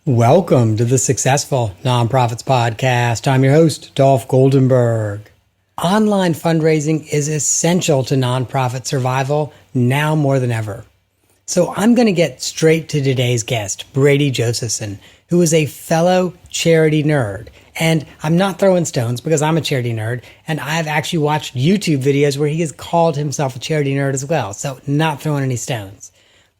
Welcome to the Successful Nonprofits Podcast. I'm your host, Dolph Goldenberg. Online fundraising is essential to nonprofit survival now more than ever. So I'm going to get straight to today's guest, Brady Josephson, who is a fellow charity nerd. And I'm not throwing stones because I'm a charity nerd, and I've actually watched YouTube videos where he has called himself a charity nerd as well. So not throwing any stones.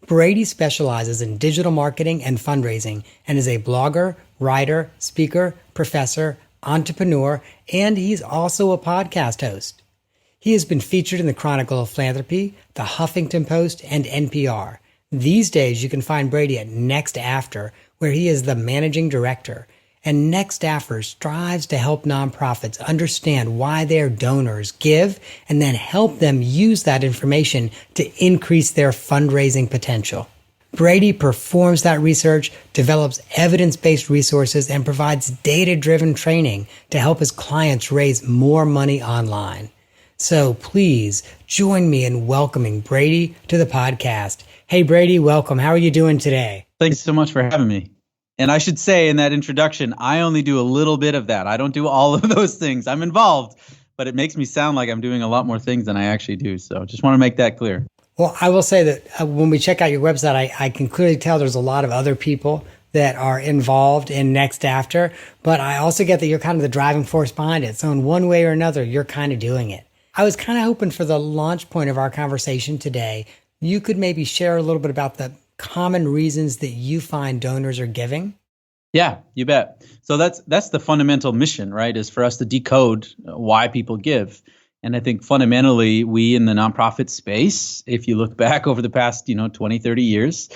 Brady specializes in digital marketing and fundraising and is a blogger, writer, speaker, professor, entrepreneur, and he's also a podcast host. He has been featured in the Chronicle of Philanthropy, the Huffington Post, and NPR. These days, you can find Brady at Next After, where he is the managing director. And Next After strives to help nonprofits understand why their donors give and then help them use that information to increase their fundraising potential. Brady performs that research, develops evidence-based resources, and provides data-driven training to help his clients raise more money online. So please join me in welcoming Brady to the podcast. Hey, Brady, welcome. How are you doing today? Thanks so much for having me. And I should say in that introduction, I only do a little bit of that. I don't do all of those things. I'm involved, but it makes me sound like I'm doing a lot more things than I actually do. So just want to make that clear. Well, I will say that when we check out your website, I can clearly tell there's a lot of other people that are involved in Next After, but I also get that you're kind of the driving force behind it. So in one way or another, you're kind of doing it. I was kind of hoping for the launch point of our conversation today, you could maybe share a little bit about the common reasons that you find donors are giving. Yeah, you bet. So that's the fundamental mission, right? Is for us to decode why people give. And I think fundamentally, we in the nonprofit space, if you look back over the past, 20, 30 years,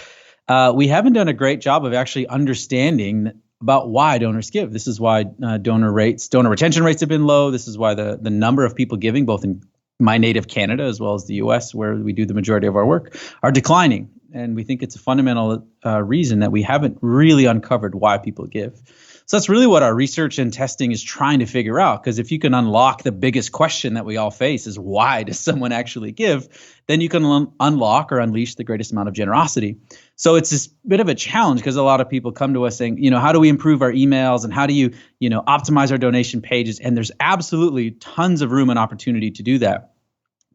we haven't done a great job of actually understanding about why donors give. This is why donor retention rates have been low. This is why the number of people giving, both in my native Canada as well as the US, where we do the majority of our work, are declining. And we think it's a fundamental reason that we haven't really uncovered why people give. So that's really what our research and testing is trying to figure out. Because if you can unlock the biggest question that we all face is why does someone actually give, then you can unlock or unleash the greatest amount of generosity. So it's this bit of a challenge because a lot of people come to us saying, how do we improve our emails and how do you, optimize our donation pages? And there's absolutely tons of room and opportunity to do that.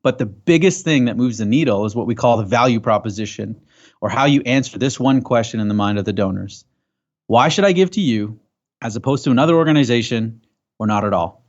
But the biggest thing that moves the needle is what we call the value proposition, or how you answer this one question in the mind of the donors. Why should I give to you as opposed to another organization or not at all?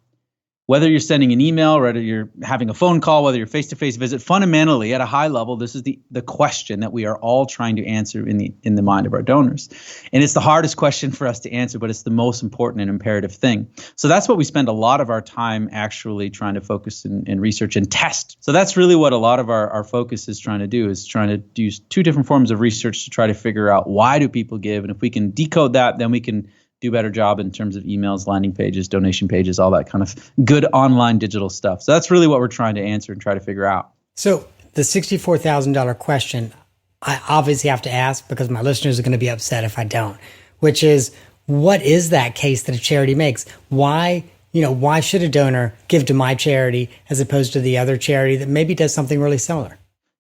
Whether you're sending an email, whether you're having a phone call, whether you're face-to-face visit, fundamentally at a high level, this is the question that we are all trying to answer in the mind of our donors. And it's the hardest question for us to answer, but it's the most important and imperative thing. So that's what we spend a lot of our time actually trying to focus and research and test. So that's really what a lot of our focus is trying to do, is trying to use two different forms of research to try to figure out why do people give. And if we can decode that, then we can do a better job in terms of emails, landing pages, donation pages, all that kind of good online digital stuff. So that's really what we're trying to answer and try to figure out. So the $64,000 question, I obviously have to ask because my listeners are going to be upset if I don't, which is, what is that case that a charity makes? Why should a donor give to my charity as opposed to the other charity that maybe does something really similar?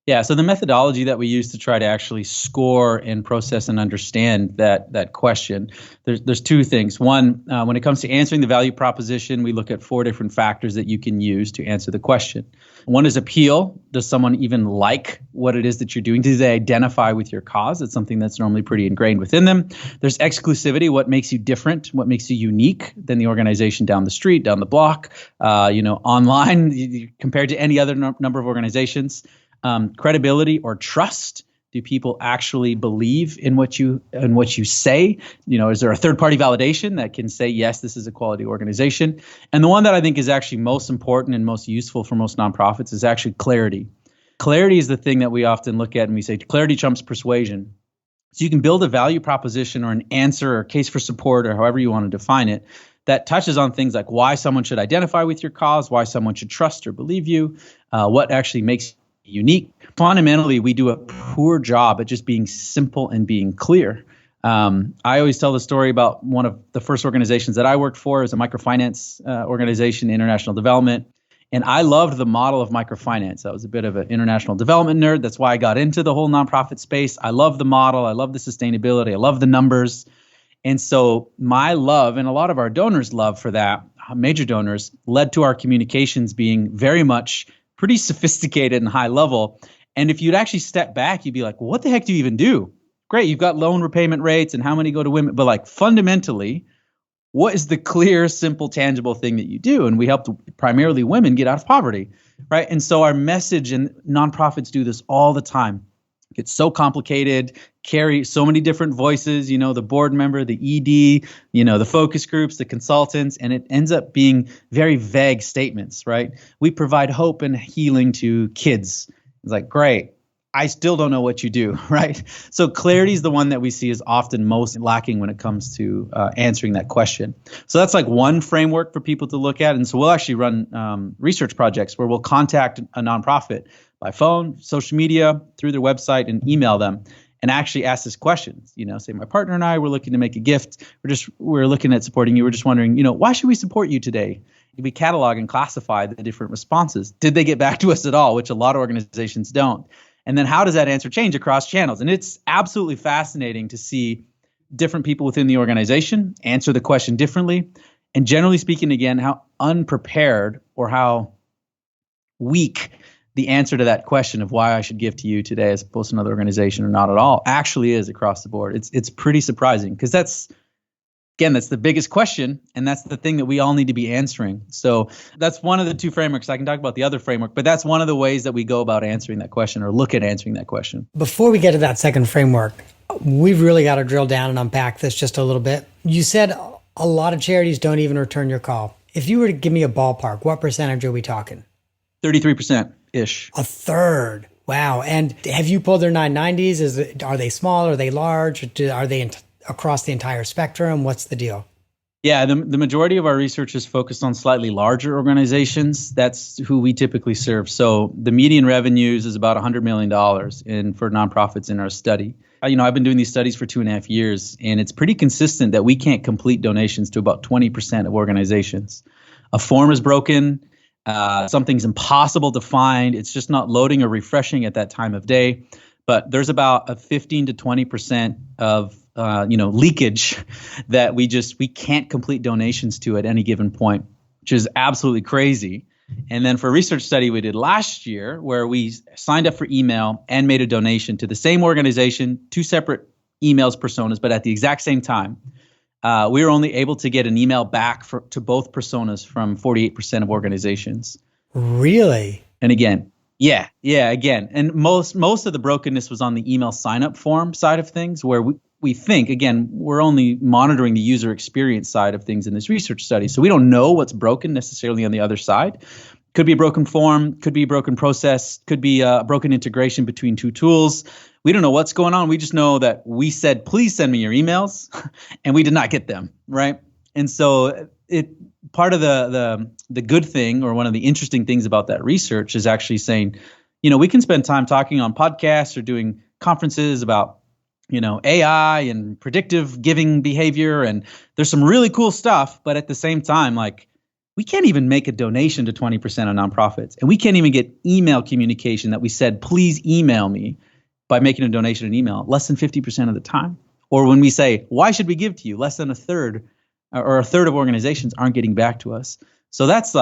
Yeah, so the methodology that we use to try to actually score and process and understand that question, there's two things. One, when it comes to answering the value proposition, we look at 4 different factors that you can use to answer the question. One is appeal. Does someone even like what it is that you're doing? Do they identify with your cause? It's something that's normally pretty ingrained within them. There's exclusivity. What makes you different? What makes you unique than the organization down the street, down the block, online compared to any other number of organizations? Credibility or trust. Do people actually believe in what you say? Is there a third-party validation that can say, yes, this is a quality organization? And the one that I think is actually most important and most useful for most nonprofits is actually clarity. Clarity is the thing that we often look at and we say clarity trumps persuasion. So you can build a value proposition or an answer or case for support or however you want to define it that touches on things like why someone should identify with your cause, why someone should trust or believe you, what actually makes unique. Fundamentally, we do a poor job at just being simple and being clear. I always tell the story about one of the first organizations that I worked for as a microfinance organization, international development. And I loved the model of microfinance. I was a bit of an international development nerd. That's why I got into the whole nonprofit space. I love the model. I love the sustainability. I love the numbers. And so my love and a lot of our donors' love for that, major donors, led to our communications being very much pretty sophisticated and high level. And if you'd actually step back, you'd be like, well, what the heck do you even do? Great, you've got loan repayment rates and how many go to women, but like fundamentally, what is the clear, simple, tangible thing that you do? And we helped primarily women get out of poverty, right? And so our message, and nonprofits do this all the time, it's so complicated, carry so many different voices, the board member, the ED, the focus groups, the consultants, and it ends up being very vague statements, right? We provide hope and healing to kids. It's like, great. I still don't know what you do, right? So clarity is the one that we see is often most lacking when it comes to answering that question. So that's like one framework for people to look at. And so we'll actually run research projects where we'll contact a nonprofit by phone, social media, through their website, and email them and actually ask this question. Say my partner and I were looking to make a gift. We're looking at supporting you. We're just wondering, why should we support you today? We catalog and classify the different responses. Did they get back to us at all? Which a lot of organizations don't. And then how does that answer change across channels? And it's absolutely fascinating to see different people within the organization answer the question differently. And generally speaking, again, how unprepared or how weak the answer to that question of why I should give to you today as opposed to another organization or not at all actually is across the board. It's pretty surprising because that's the biggest question, and that's the thing that we all need to be answering. So that's one of the two frameworks. I can talk about the other framework, but that's one of the ways that we go about answering that question or look at answering that question. Before we get to that second framework, we've really got to drill down and unpack this just a little bit. You said a lot of charities don't even return your call. If you were to give me a ballpark, what percentage are we talking? 33%-ish. A third. Wow. And have you pulled their 990s? Are they small? Are they large? Are they across the entire spectrum? What's the deal? Yeah, the majority of our research is focused on slightly larger organizations. That's who we typically serve. So the median revenues is about $100 million for nonprofits in our study. I've been doing these studies for 2.5 years, and it's pretty consistent that we can't complete donations to about 20% of organizations. A form is broken. Something's impossible to find. It's just not loading or refreshing at that time of day. But there's about a 15 to 20% of leakage that we can't complete donations to at any given point, which is absolutely crazy. And then for a research study we did last year where we signed up for email and made a donation to the same organization, two separate emails personas, but at the exact same time, we were only able to get an email back to both personas from 48% of organizations. Really? And again, again. And most of the brokenness was on the email sign-up form side of things where we think, again, we're only monitoring the user experience side of things in this research study. So we don't know what's broken necessarily on the other side. Could be a broken form, could be a broken process, could be a broken integration between two tools. We don't know what's going on. We just know that we said, please send me your emails, and we did not get them, right? And so part of the good thing, or one of the interesting things about that research is actually saying, we can spend time talking on podcasts or doing conferences about AI and predictive giving behavior, and there's some really cool stuff. But at the same time, we can't even make a donation to 20% of nonprofits, and we can't even get email communication that we said, please email me by making a donation in email less than 50% of the time. Or when we say, why should we give to you? Less than a third of organizations aren't getting back to us. So that's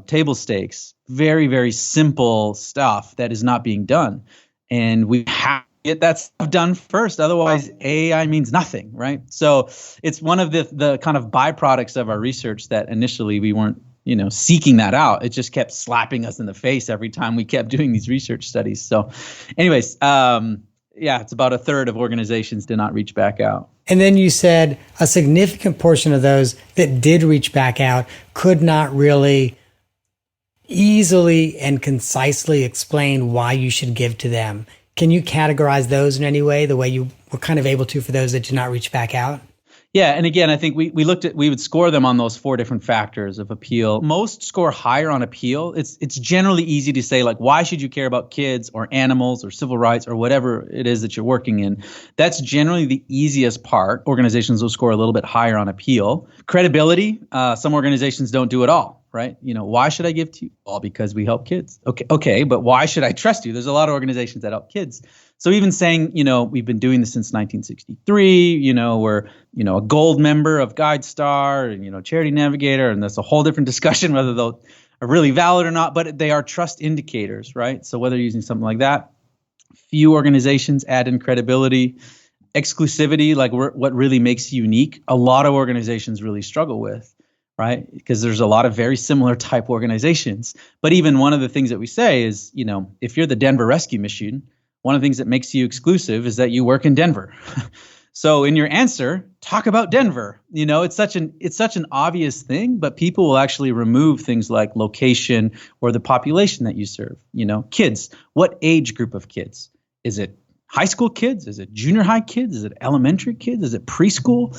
table stakes, very, very simple stuff that is not being done. And we have get that stuff done first. Otherwise, AI means nothing, right? So it's one of the kind of byproducts of our research that initially we weren't, seeking that out. It just kept slapping us in the face every time we kept doing these research studies. So anyways, it's about a third of organizations did not reach back out. And then you said a significant portion of those that did reach back out could not really easily and concisely explain why you should give to them. Can you categorize those in any way, the way you were kind of able to for those that did not reach back out? Yeah. And again, I think we would score them on those 4 different factors of appeal. Most score higher on appeal. It's generally easy to say, why should you care about kids or animals or civil rights or whatever it is that you're working in? That's generally the easiest part. Organizations will score a little bit higher on appeal. Credibility, some organizations don't do at all. right? Why should I give to you? Well, because we help kids. Okay, but why should I trust you? There's a lot of organizations that help kids. So even saying, we've been doing this since 1963, we're, a gold member of GuideStar and, Charity Navigator, and that's a whole different discussion whether they'll are really valid or not, but they are trust indicators, right? So whether you're using something like that, few organizations add in credibility. Exclusivity, like what really makes you unique, a lot of organizations really struggle with, right? Because there's a lot of very similar type organizations. But even one of the things that we say is, if you're the Denver Rescue Mission, one of the things that makes you exclusive is that you work in Denver. So in your answer, talk about Denver. It's such an obvious thing, but people will actually remove things like location or the population that you serve. Kids, what age group of kids? Is it high school kids? Is it junior high kids? Is it elementary kids? Is it preschool?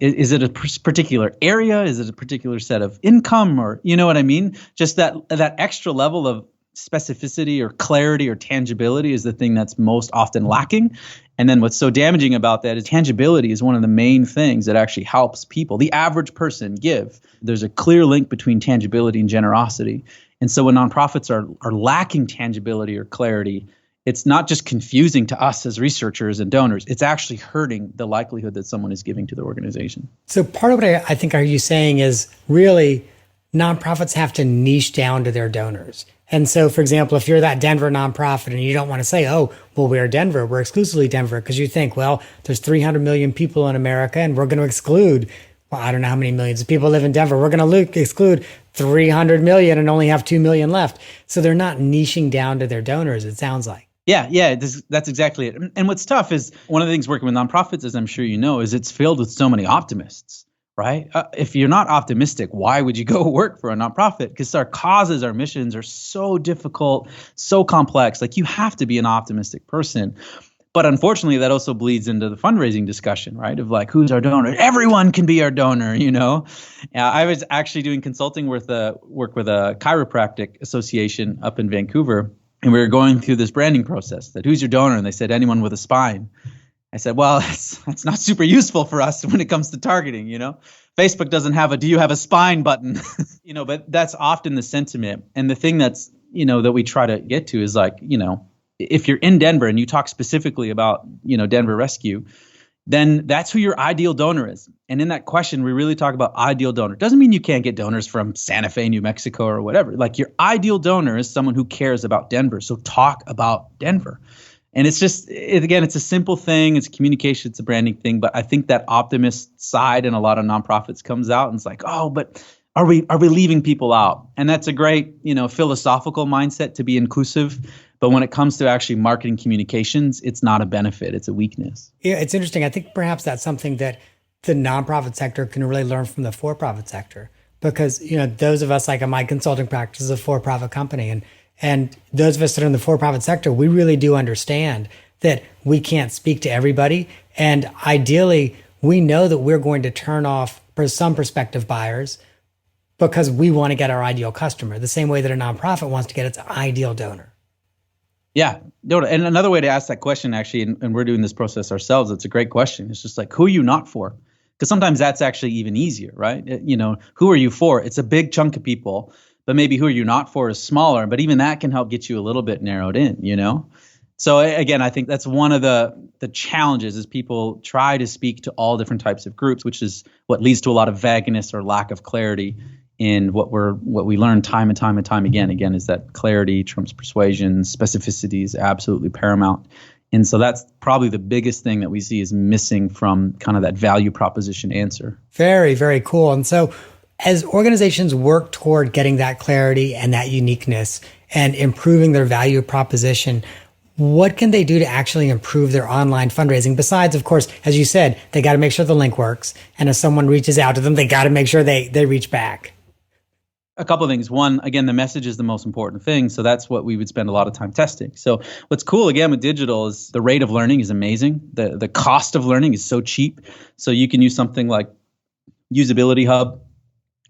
Is it a particular area? Is it a particular set of income? Or, you know what I mean? Just that extra level of specificity or clarity or tangibility is the thing that's most often lacking. And then what's so damaging about that is tangibility is one of the main things that actually helps people, the average person, give. There's a clear link between tangibility and generosity. And so when nonprofits are lacking tangibility or clarity, it's not just confusing to us as researchers and donors, it's actually hurting the likelihood that someone is giving to their organization. So part of what I think are you saying is really nonprofits have to niche down to their donors. And so, for example, if you're that Denver nonprofit and you don't want to say, oh, well, we're Denver, we're exclusively Denver, because you think, well, there's 300 million people in America and we're going to exclude, well, I don't know how many millions of people live in Denver. We're going to exclude 300 million and only have 2 million left. So they're not niching down to their donors, it sounds like. Yeah, that's exactly it. And what's tough is one of the things working with nonprofits, as I'm sure you know, is it's filled with so many optimists, right? If you're not optimistic, why would you go work for a nonprofit? Because our causes, our missions are so difficult, so complex. Like you have to be an optimistic person. But unfortunately, that also bleeds into the fundraising discussion, right? Of like, who's our donor? Everyone can be our donor, I was actually doing consulting work with a chiropractic association up in Vancouver. And we were going through this branding process that who's your donor? And they said, anyone with a spine. I said, well, that's not super useful for us when it comes to targeting, Facebook doesn't have a do you have a spine button, but that's often the sentiment. And the thing that's, that we try to get to is like, if you're in Denver and you talk specifically about, Denver Rescue, then that's who your ideal donor is. And in that question, we really talk about ideal donor. Doesn't mean you can't get donors from Santa Fe, New Mexico or whatever. Like your ideal donor is someone who cares about Denver. So talk about Denver. And it's just, again, it's a simple thing. It's communication. It's a branding thing. But I think that optimist side in a lot of nonprofits comes out and it's like, oh, but are we leaving people out? And that's a great, philosophical mindset to be inclusive. But when it comes to actually marketing communications, it's not a benefit. It's a weakness. Yeah, it's interesting. I think perhaps that's something that the nonprofit sector can really learn from the for-profit sector. Because, those of us, like in my consulting practice, is a for-profit company. And those of us that are in the for-profit sector, we really do understand that we can't speak to everybody. And ideally, we know that we're going to turn off some prospective buyers because we want to get our ideal customer, the same way that a nonprofit wants to get its ideal donor. Yeah. And another way to ask that question, actually, and we're doing this process ourselves, it's a great question. It's just like, who are you not for? Because sometimes that's actually even easier, right? Who are you for? It's a big chunk of people, but maybe who are you not for is smaller, but even that can help get you a little bit narrowed in, So again, I think that's one of the challenges is people try to speak to all different types of groups, which is what leads to a lot of vagueness or lack of clarity in what we learn time and time again is that clarity trumps persuasion, specificity is absolutely paramount. And so that's probably the biggest thing that we see is missing from kind of that value proposition answer. Very, very cool. And so as organizations work toward getting that clarity and that uniqueness and improving their value proposition, what can they do to actually improve their online fundraising? Besides, of course, as you said, they got to make sure the link works. And if someone reaches out to them, they got to make sure they reach back. A couple of things. One, again, the message is the most important thing. So that's what we would spend a lot of time testing. So what's cool, again, with digital is the rate of learning is amazing. The cost of learning is so cheap. So you can use something like Usability Hub,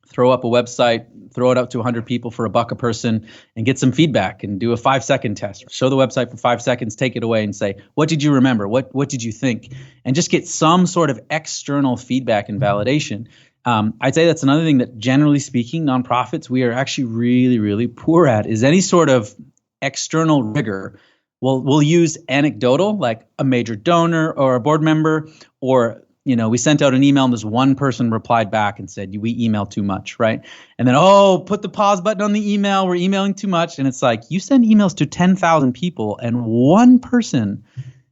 throw up a website, throw it out to 100 people for $1 a person and get some feedback and do a 5-second test. Show the website for 5 seconds, take it away and say, what did you remember? What did you think? And just get some sort of external feedback and validation. I'd say that's another thing that, generally speaking, nonprofits, we are actually really, really poor at, is any sort of external rigor. We'll use anecdotal, like a major donor or a board member, or we sent out an email and this one person replied back and said, we email too much, right? And then, put the pause button on the email. We're emailing too much. And it's like, you send emails to 10,000 people and one person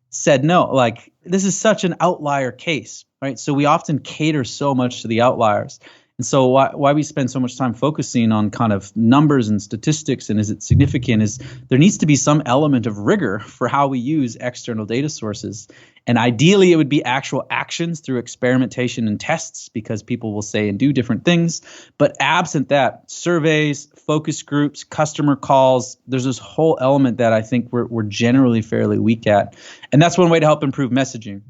said no. Like, this is such an outlier case, right? So we often cater so much to the outliers. And so why we spend so much time focusing on kind of numbers and statistics and is it significant is there needs to be some element of rigor for how we use external data sources. And ideally, it would be actual actions through experimentation and tests because people will say and do different things. But absent that, surveys, focus groups, customer calls, there's this whole element that I think we're generally fairly weak at. And that's one way to help improve messaging.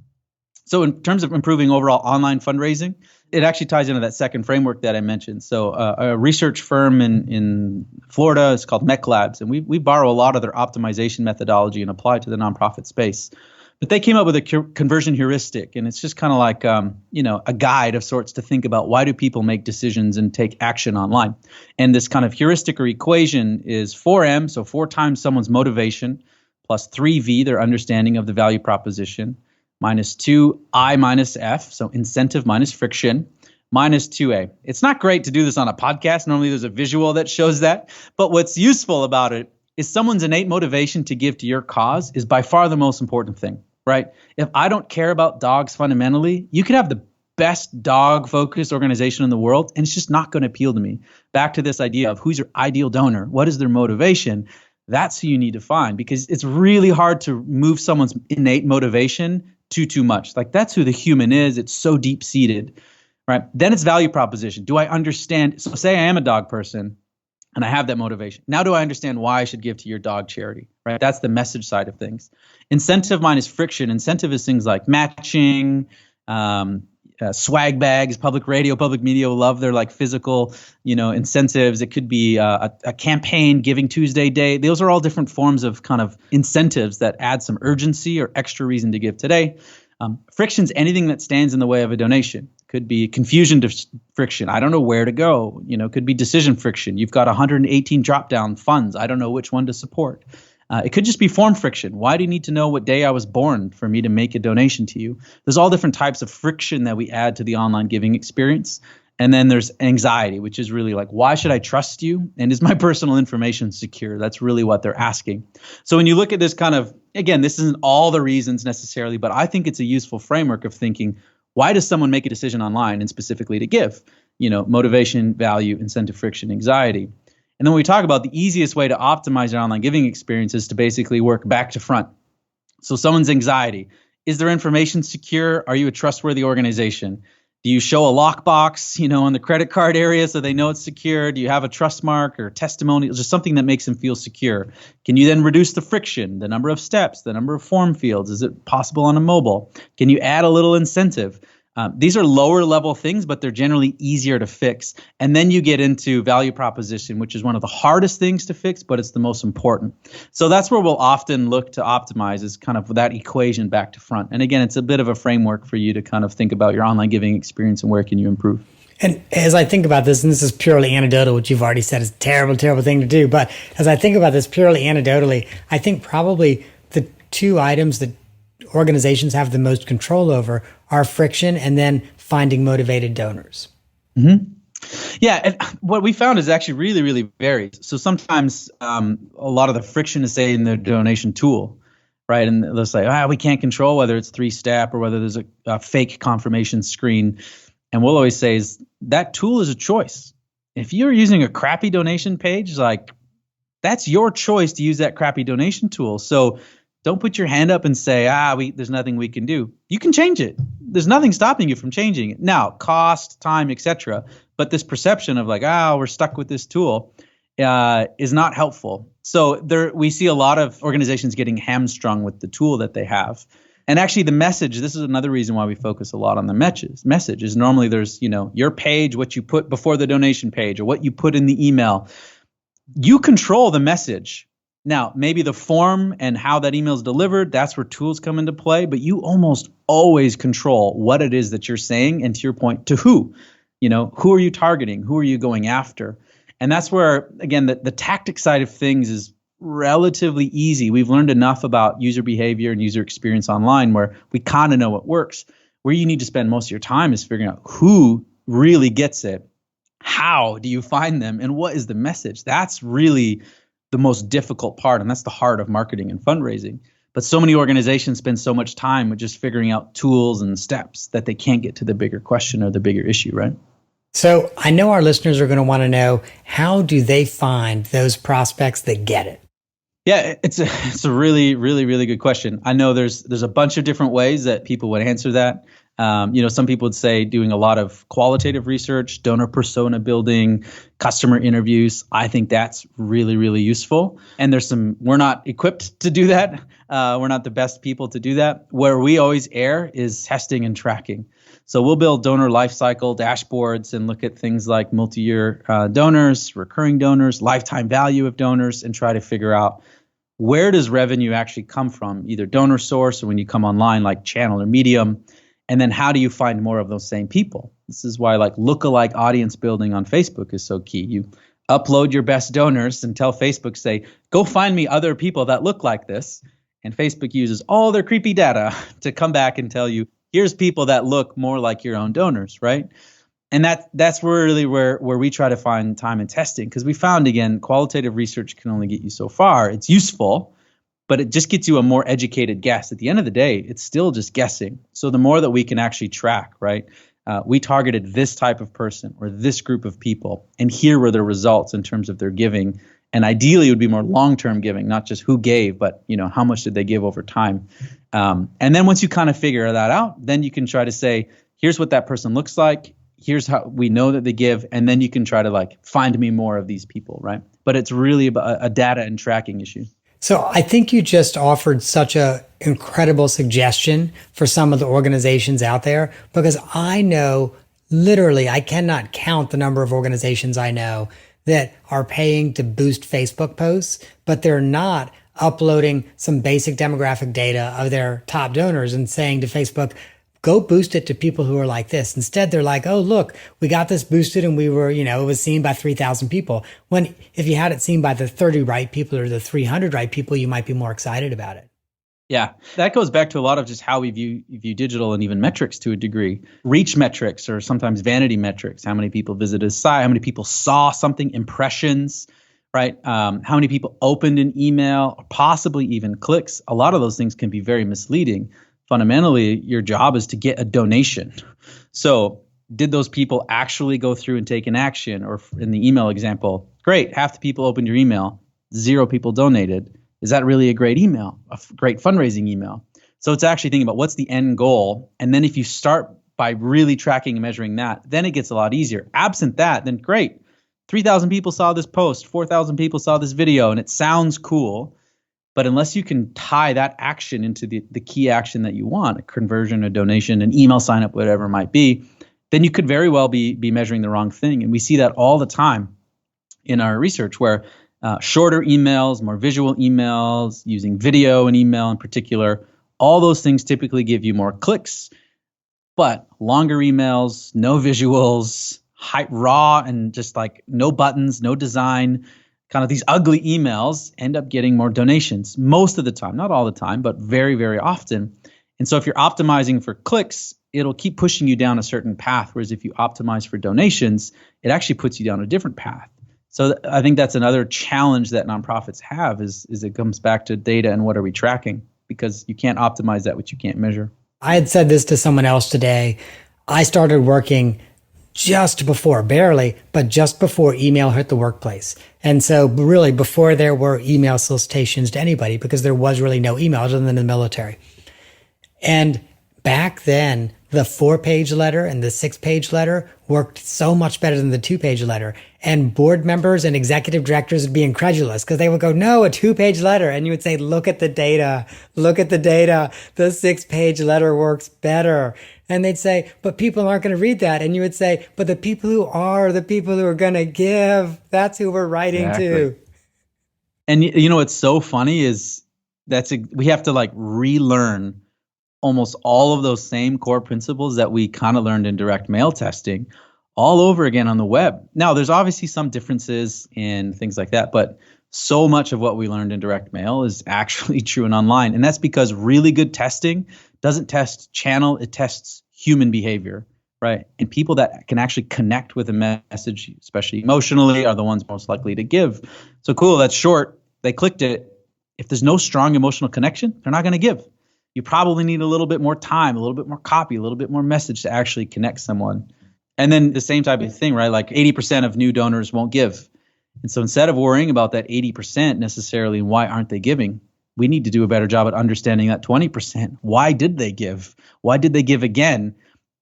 So in terms of improving overall online fundraising, it actually ties into that second framework that I mentioned. So a research firm in Florida is called MEC Labs, and we borrow a lot of their optimization methodology and apply it to the nonprofit space. But they came up with a conversion heuristic, and it's just kind of like a guide of sorts to think about why do people make decisions and take action online. And this kind of heuristic or equation is 4M, so 4 times someone's motivation, plus 3V, their understanding of the value proposition, minus 2I minus F, so incentive minus friction, minus 2A. It's not great to do this on a podcast. Normally there's a visual that shows that. But what's useful about it is someone's innate motivation to give to your cause is by far the most important thing, right? If I don't care about dogs fundamentally, you could have the best dog-focused organization in the world, and it's just not going to appeal to me. Back to this idea of who's your ideal donor, what is their motivation? That's who you need to find because it's really hard to move someone's innate motivation too much. Like that's who the human is. It's so deep-seated, right? Then it's value proposition. Do I understand? So say I am a dog person and I have that motivation. Now do I understand why I should give to your dog charity, right? That's the message side of things. Incentive minus friction. Incentive is things like matching, swag bags, public radio, public media will love their like physical, incentives. It could be a campaign, Giving Tuesday Day. Those are all different forms of kind of incentives that add some urgency or extra reason to give today. Friction's anything that stands in the way of a donation. Could be confusion friction. I don't know where to go. Could be decision friction. You've got 118 drop-down funds. I don't know which one to support. It could just be form friction. Why do you need to know what day I was born for me to make a donation to you? There's all different types of friction that we add to the online giving experience. And then there's anxiety, which is really like, why should I trust you? And is my personal information secure? That's really what they're asking. So when you look at this kind of, again, this isn't all the reasons necessarily, but I think it's a useful framework of thinking, why does someone make a decision online and specifically to give? Motivation, value, incentive, friction, anxiety. And then when we talk about the easiest way to optimize your online giving experience is to basically work back to front. So someone's anxiety, is their information secure? Are you a trustworthy organization? Do you show a lockbox, on the credit card area so they know it's secure? Do you have a trust mark or testimonial, just something that makes them feel secure? Can you then reduce the friction, the number of steps, the number of form fields? Is it possible on a mobile? Can you add a little incentive? These are lower level things, but they're generally easier to fix. And then you get into value proposition, which is one of the hardest things to fix, but it's the most important. So that's where we'll often look to optimize is kind of that equation back to front. And again, it's a bit of a framework for you to kind of think about your online giving experience and where can you improve. And as I think about this, and this is purely anecdotal, which you've already said is a terrible, terrible thing to do. But as I think about this purely anecdotally, I think probably the 2 items that organizations have the most control over are friction and then finding motivated donors. Mm-hmm. Yeah, and what we found is actually really, really varies. So sometimes a lot of the friction is, say, in the donation tool, right? And they'll say, we can't control whether it's 3-step or whether there's a fake confirmation screen. And we'll always say is that tool is a choice. If you're using a crappy donation page, like that's your choice to use that crappy donation tool. So don't put your hand up and say, there's nothing we can do. You can change it. There's nothing stopping you from changing it. Now, cost, time, etc. But this perception of like, we're stuck with this tool is not helpful. So we see a lot of organizations getting hamstrung with the tool that they have. And actually the message, this is another reason why we focus a lot on the message is normally there's, your page, what you put before the donation page or what you put in the email. You control the message. Now, maybe the form and how that email is delivered, that's where tools come into play, but you almost always control what it is that you're saying and to your point, to who. Who are you targeting? Who are you going after? And that's where, again, the tactic side of things is relatively easy. We've learned enough about user behavior and user experience online where we kind of know what works. Where you need to spend most of your time is figuring out who really gets it. How do you find them? And what is the message? That's really the most difficult part. And that's the heart of marketing and fundraising. But so many organizations spend so much time with just figuring out tools and steps that they can't get to the bigger question or the bigger issue, right? So I know our listeners are going to want to know, how do they find those prospects that get it? Yeah, it's a really, really, really good question. I know there's a bunch of different ways that people would answer that. Some people would say doing a lot of qualitative research, donor persona building, customer interviews. I think that's really, really useful. And we're not equipped to do that. We're not the best people to do that. Where we always err is testing and tracking. So we'll build donor lifecycle dashboards and look at things like multi-year donors, recurring donors, lifetime value of donors, and try to figure out where does revenue actually come from, either donor source or when you come online like channel or medium. And then how do you find more of those same people? This is why lookalike audience building on Facebook is so key. You upload your best donors and tell Facebook, say, go find me other people that look like this. And Facebook uses all their creepy data to come back and tell you, here's people that look more like your own donors, right? And that's really where we try to find time in testing, because we found, again, qualitative research can only get you so far. It's useful, but it just gets you a more educated guess. At the end of the day, it's still just guessing. So the more that we can actually track, right? We targeted this type of person or this group of people, and here were the results in terms of their giving. And ideally, it would be more long-term giving, not just who gave, but how much did they give over time. And then once you kind of figure that out, then you can try to say, here's what that person looks like. Here's how we know that they give. And then you can try to find me more of these people, right? But it's really about a data and tracking issue. So I think you just offered such a incredible suggestion for some of the organizations out there, because I know literally I cannot count the number of organizations I know that are paying to boost Facebook posts, but they're not uploading some basic demographic data of their top donors and saying to Facebook, go boost it to people who are like this. Instead, they're like, oh, look, we got this boosted and we were, it was seen by 3,000 people. When if you had it seen by the 30 right people or the 300 right people, you might be more excited about it. Yeah, that goes back to a lot of just how we view digital and even metrics to a degree. Reach metrics, or sometimes vanity metrics. How many people visited a site? How many people saw something? Impressions, right? How many people opened an email, or possibly even clicks? A lot of those things can be very misleading. Fundamentally, your job is to get a donation. So did those people actually go through and take an action? Or in the email example, great, half the people opened your email, 0 people donated. Is that really a great email, a great fundraising email? So it's actually thinking about what's the end goal. And then if you start by really tracking and measuring that, then it gets a lot easier. Absent that, then great. 3,000 people saw this post, 4,000 people saw this video, and it sounds cool. But unless you can tie that action into the key action that you want, a conversion, a donation, an email sign up, whatever it might be, then you could very well be measuring the wrong thing. And we see that all the time in our research, where shorter emails, more visual emails, using video and email in particular, all those things typically give you more clicks. But longer emails, no visuals, raw, and just no buttons, no design, kind of these ugly emails end up getting more donations most of the time, not all the time, but very, very often. And so if you're optimizing for clicks, it'll keep pushing you down a certain path. Whereas if you optimize for donations, it actually puts you down a different path. So I think that's another challenge that nonprofits have is it comes back to data and what are we tracking, because you can't optimize that which you can't measure. I had said this to someone else today. I started working just before, barely, but just before email hit the workplace. And so really before there were email solicitations to anybody, because there was really no email other than in the military. And back then, the 4-page letter and the 6-page letter worked so much better than the 2-page letter. And board members and executive directors would be incredulous because they would go, no, a 2-page letter. And you would say, look at the data. Look at the data. The 6-page letter works better. And they'd say, but people aren't going to read that. And you would say, but the people who are going to give, that's who we're writing to. And what's so funny is we have to relearn almost all of those same core principles that we kind of learned in direct mail testing, all over again on the web. Now, there's obviously some differences in things like that, but so much of what we learned in direct mail is actually true and online. And that's because really good testing doesn't test channel, it tests human behavior, right? And people that can actually connect with a message, especially emotionally, are the ones most likely to give. So cool, that's short. They clicked it. If there's no strong emotional connection, they're not going to give. You probably need a little bit more time, a little bit more copy, a little bit more message to actually connect someone. And then the same type of thing, right? Like 80% of new donors won't give. And so instead of worrying about that 80% necessarily, why aren't they giving? We need to do a better job at understanding that 20%. Why did they give? Why did they give again?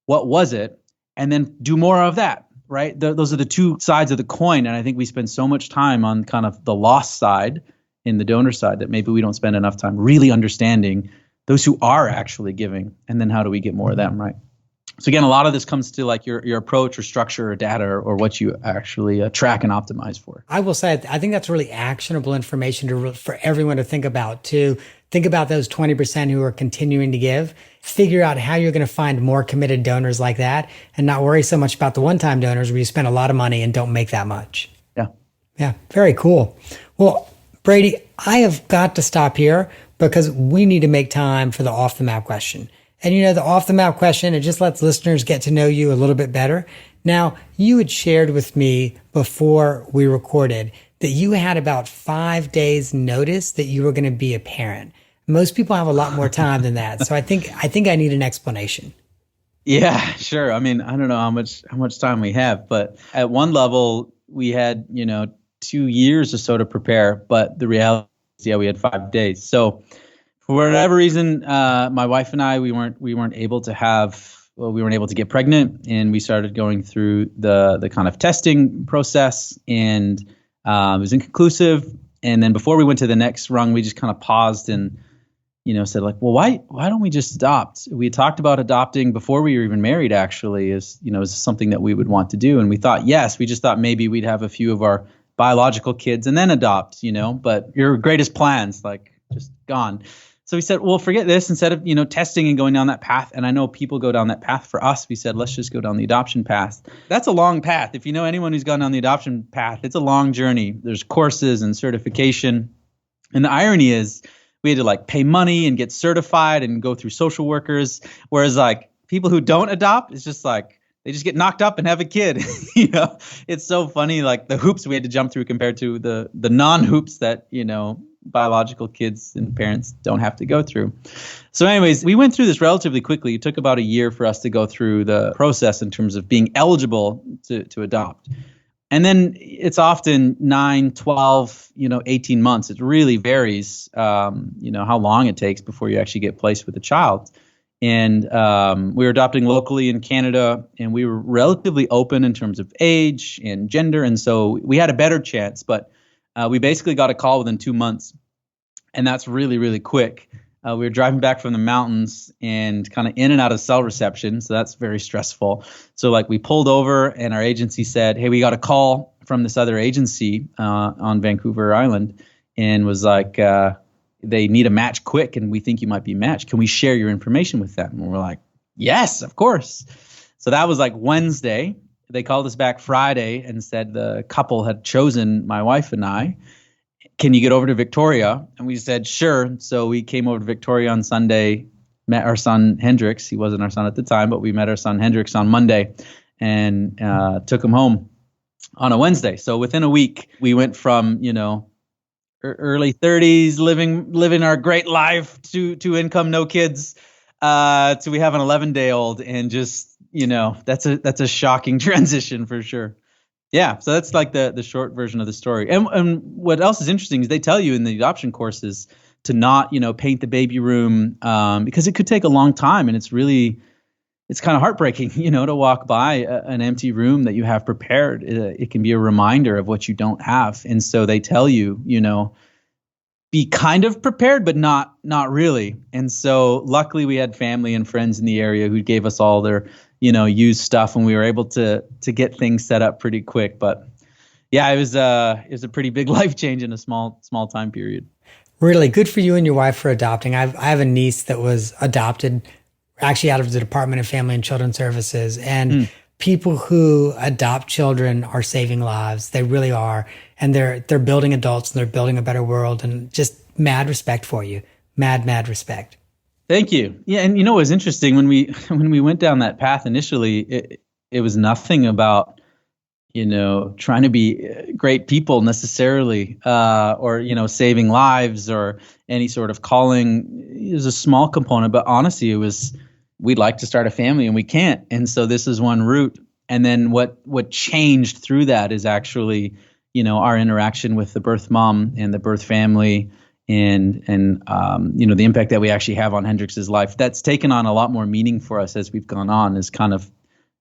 What was it? And then do more of that, right? Those are the two sides of the coin. And I think we spend so much time on kind of the loss side in the donor side that maybe we don't spend enough time really understanding those who are actually giving. And then how do we get more of them, right? So again, a lot of this comes to like your approach or structure or data or what you actually track and optimize for. I will say, I think that's really actionable information for everyone to think about, to think about those 20% who are continuing to give, figure out how you're going to find more committed donors like that, and not worry so much about the one-time donors where you spend a lot of money and don't make that much. Yeah. Yeah. Very cool. Well, Brady, I have got to stop here because we need to make time for the off the map question. And the off the map question, it just lets listeners get to know you a little bit better. Now, you had shared with me before we recorded that you had about 5 days notice that you were going to be a parent. Most people have a lot more time than that. So I think I need an explanation. Yeah, sure. I mean, I don't know how much time we have, but at one level we had, 2 years or so to prepare, but the reality is, we had 5 days. So for whatever reason, my wife and I, we weren't able to get pregnant, and we started going through the kind of testing process, and it was inconclusive. And then before we went to the next rung, we just kind of paused and, said like, well, why don't we just adopt? We had talked about adopting before we were even married, actually, is something that we would want to do. And we thought, yes, we just thought maybe we'd have a few of our biological kids and then adopt, but your greatest plans, like, just gone. So we said, well, forget this. Instead of, testing and going down that path, and I know people go down that path, for us, we said, let's just go down the adoption path. That's a long path. If you know anyone who's gone down the adoption path, it's a long journey. There's courses and certification. And the irony is we had to like pay money and get certified and go through social workers. Whereas like people who don't adopt, it's just like, they just get knocked up and have a kid. It's so funny, like the hoops we had to jump through compared to the non-hoops that, biological kids and parents don't have to go through. So anyways, we went through this relatively quickly. It took about a year for us to go through the process in terms of being eligible to adopt. And then it's often 9, 12, 18 months. It really varies, how long it takes before you actually get placed with a child. And we were adopting locally in Canada, and we were relatively open in terms of age and gender. And so we had a better chance, but we basically got a call within 2 months, and that's really, really quick. We were driving back from the mountains and kind of in and out of cell reception, so that's very stressful. So like we pulled over, and our agency said, hey, we got a call from this other agency on Vancouver Island, and was like, they need a match quick, and we think you might be matched. Can we share your information with them? And we're like, yes, of course. So that was like Wednesday. They called us back Friday and said the couple had chosen my wife and I. Can you get over to Victoria? And we said, sure. So we came over to Victoria on Sunday, met our son Hendrix. He wasn't our son at the time, but we met our son Hendrix on Monday and took him home on a Wednesday. So within a week, we went from, early 30s, living our great life to income, no kids, to we have an 11-day-old, and just, that's a shocking transition for sure. Yeah, so that's like the short version of the story. And what else is interesting is they tell you in the adoption courses to not, paint the baby room because it could take a long time, and it's kind of heartbreaking, to walk by an empty room that you have prepared. It can be a reminder of what you don't have. And so they tell you, be kind of prepared, but not really. And so luckily we had family and friends in the area who gave us all their, used stuff, and we were able to get things set up pretty quick. But yeah, it was a pretty big life change in a small time period. Really good for you and your wife for adopting. I have a niece that was adopted actually out of the Department of Family and Children's Services. And people who adopt children are saving lives. They really are. And they're building adults and they're building a better world, and just mad respect for you. Mad respect. Thank you. Yeah, and it was interesting when we went down that path initially, it was nothing about trying to be great people necessarily, or saving lives or any sort of calling. It was a small component, but honestly, it was we'd like to start a family and we can't, and so this is one route. And then what changed through that is actually our interaction with the birth mom and the birth family, and the impact that we actually have on Hendrix's life. That's taken on a lot more meaning for us as we've gone on, is kind of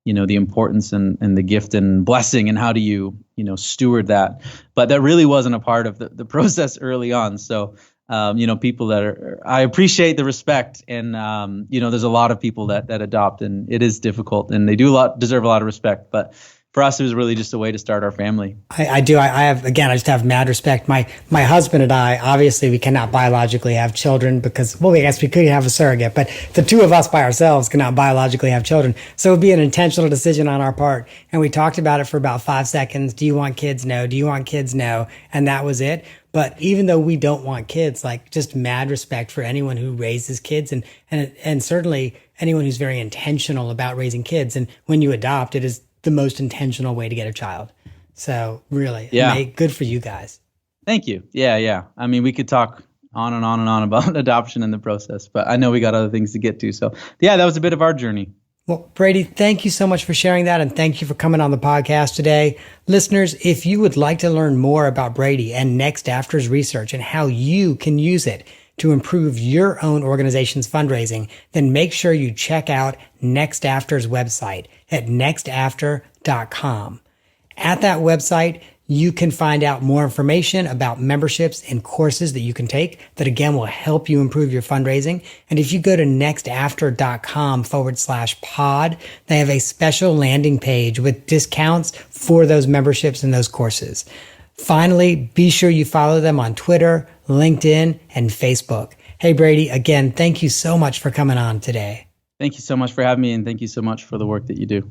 the importance and the gift and blessing, and how do you steward that. But that really wasn't a part of the process early on. So people I appreciate the respect, and there's a lot of people that adopt, and it is difficult, and they deserve a lot of respect. But for us, it was really just a way to start our family. I do. I just have mad respect. My husband and I, obviously, we cannot biologically have children because, I guess we could have a surrogate, but the two of us by ourselves cannot biologically have children. So it would be an intentional decision on our part. And we talked about it for about 5 seconds. Do you want kids? No. Do you want kids? No. And that was it. But even though we don't want kids, just mad respect for anyone who raises kids, and certainly anyone who's very intentional about raising kids. And when you adopt, it is the most intentional way to get a child. So really, good for you guys. Thank you. Yeah. I mean, we could talk on and on and on about adoption and the process, but I know we got other things to get to. So that was a bit of our journey. Well, Brady, thank you so much for sharing that, and thank you for coming on the podcast today. Listeners, if you would like to learn more about Brady and Next After's research and how you can use it to improve your own organization's fundraising, then make sure you check out Next After's website at nextafter.com. At that website, you can find out more information about memberships and courses that you can take that, again, will help you improve your fundraising. And if you go to nextafter.com/pod, they have a special landing page with discounts for those memberships and those courses. Finally, be sure you follow them on Twitter, LinkedIn, and Facebook. Hey, Brady, again, thank you so much for coming on today. Thank you so much for having me, and thank you so much for the work that you do.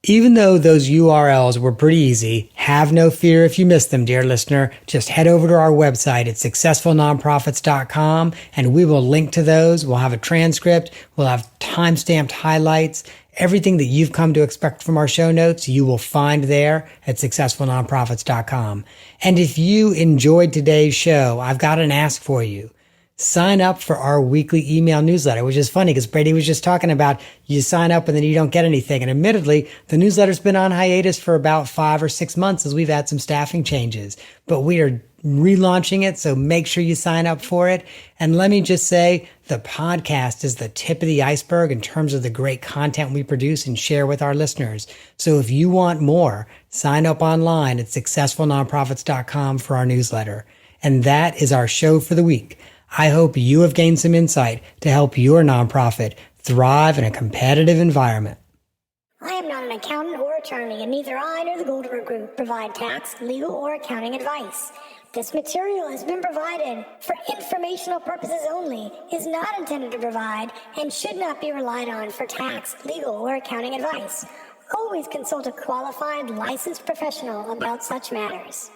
Even though those URLs were pretty easy, have no fear if you missed them, dear listener. Just head over to our website at successfulnonprofits.com, and we will link to those. We'll have a transcript. We'll have time-stamped highlights. Everything that you've come to expect from our show notes, you will find there at successfulnonprofits.com. And if you enjoyed today's show, I've got an ask for you. Sign up for our weekly email newsletter, which is funny because Brady was just talking about you sign up and then you don't get anything. And admittedly, the newsletter's been on hiatus for about 5 or 6 months as we've had some staffing changes. But we are relaunching it, so make sure you sign up for it. And let me just say, the podcast is the tip of the iceberg in terms of the great content we produce and share with our listeners. So if you want more, sign up online at successfulnonprofits.com for our newsletter. And that is our show for the week. I hope you have gained some insight to help your nonprofit thrive in a competitive environment. I am not an accountant or attorney, and neither I nor the Goldberg Group provide tax, legal, or accounting advice. This material has been provided for informational purposes only, is not intended to provide, and should not be relied on for tax, legal, or accounting advice. Always consult a qualified, licensed professional about such matters.